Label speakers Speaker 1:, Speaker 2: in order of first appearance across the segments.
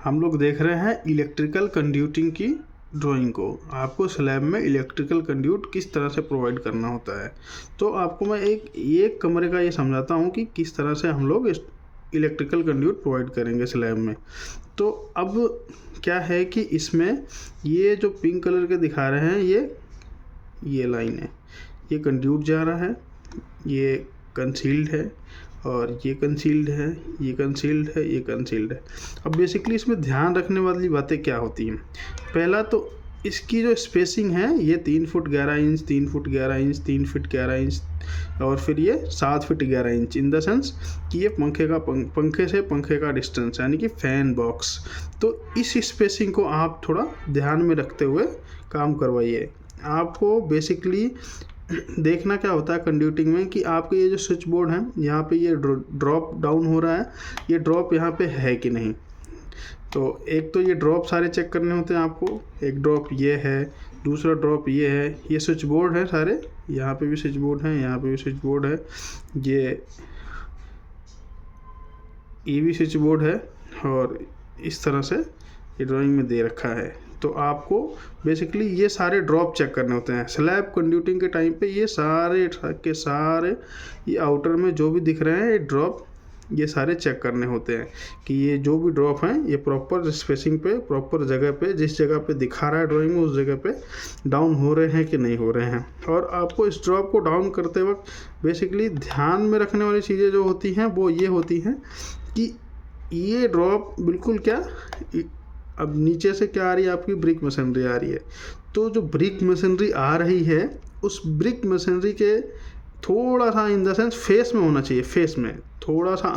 Speaker 1: हम लोग देख रहे हैं इलेक्ट्रिकल कंड्यूटिंग की ड्राइंग को। आपको स्लैब में इलेक्ट्रिकल कंड्यूट किस तरह से प्रोवाइड करना होता है। तो आपको मैं एक कमरे का ये समझाता हूँ कि किस तरह से हम लोग इलेक्ट्रिकल कंड्यूट प्रोवाइड करेंगे स्लैब में। तो अब क्या है कि इसमें ये जो पिंक कलर के दिखा रहे हैं ये लाइन है, ये कंड्यूट जा रहा है, ये कंसील्ड है और ये कंसील्ड है, ये कंसील्ड है, ये कंसील्ड है। अब बेसिकली इसमें ध्यान रखने वाली बातें क्या होती हैं। पहला तो इसकी जो स्पेसिंग है ये 3 foot 11 inch, 3 foot 11 inch, 3 foot 11 inch और फिर ये 7 foot 11 inch, in the sense कि ये पंखे से पंखे का डिस्टेंस यानी कि फैन बॉक्स। तो इस स्पेसिंग को आप थोड़ा ध्यान में रखते हुए काम करवाइए। आपको बेसिकली देखना क्या होता है कंड्यूटिंग में कि आपके ये जो स्विच बोर्ड है यहाँ पे ये ड्रॉप डाउन हो रहा है, ये ड्रॉप यहाँ पे है कि नहीं। तो एक तो ये ड्रॉप सारे चेक करने होते हैं आपको। एक ड्रॉप ये है, दूसरा ड्रॉप ये है, ये स्विच बोर्ड है सारे, यहाँ पे भी स्विच बोर्ड है, यहाँ पे भी स्विच बोर्ड है, ये भी स्विच बोर्ड है और इस तरह से ये ड्राइंग में दे रखा है। तो आपको बेसिकली ये सारे ड्रॉप चेक करने होते हैं स्लैब कंड्यूटिंग के टाइम पे। ये सारे के सारे ये आउटर में जो भी दिख रहे हैं ये ड्रॉप, ये सारे चेक करने होते हैं कि ये जो भी ड्रॉप हैं ये प्रॉपर स्पेसिंग पे, प्रॉपर जगह पे, जिस जगह पे दिखा रहा है ड्राइंग में उस जगह पे डाउन हो रहे हैं कि नहीं हो रहे हैं। और आपको इस ड्रॉप को डाउन करते वक्त बेसिकली ध्यान में रखने वाली चीज़ें जो होती हैं वो ये होती हैं कि ये ड्रॉप बिल्कुल क्या, अब नीचे से क्या आ रही है आपकी ब्रिक मशीनरी आ रही है। तो जो ब्रिक मशीनरी आ रही है उस ब्रिक मशीनरी के थोड़ा सा इन द सेंस फेस में होना चाहिए, फेस में थोड़ा सा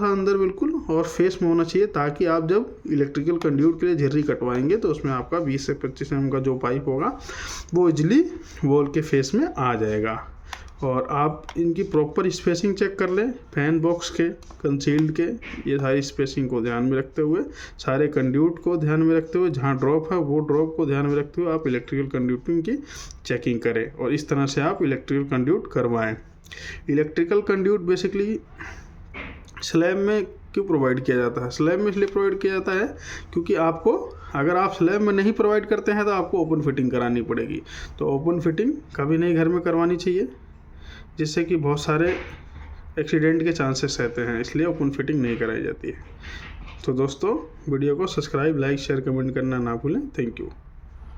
Speaker 1: अंदर बिल्कुल और फेस में होना चाहिए, ताकि आप जब इलेक्ट्रिकल कंड्यूट के लिए झिर्री कटवाएंगे तो उसमें आपका 20 से 25 mm का जो पाइप होगा वो इजली वॉल के फेस में आ जाएगा। और आप इनकी प्रॉपर स्पेसिंग चेक कर लें, फैन बॉक्स के, कंसील्ड के, ये सारी स्पेसिंग को ध्यान में रखते हुए, सारे कंड्यूट को ध्यान में रखते हुए, जहाँ ड्रॉप है वो ड्रॉप को ध्यान में रखते हुए आप इलेक्ट्रिकल कंड्यूटिंग की चेकिंग करें और इस तरह से आप इलेक्ट्रिकल कंड्यूट करवाएं। इलेक्ट्रिकल कंड्यूट बेसिकली स्लैब में क्यों प्रोवाइड किया जाता है? स्लैब में इसलिए प्रोवाइड किया जाता है क्योंकि आपको, अगर आप स्लैब में नहीं प्रोवाइड करते हैं तो आपको ओपन फिटिंग करानी पड़ेगी। तो ओपन फिटिंग कभी नहीं घर में करवानी चाहिए, जिससे कि बहुत सारे एक्सीडेंट के चांसेस रहते हैं, इसलिए ओपन फिटिंग नहीं कराई जाती है। तो दोस्तों वीडियो को सब्सक्राइब, लाइक, शेयर, कमेंट करना ना भूलें। Thank you.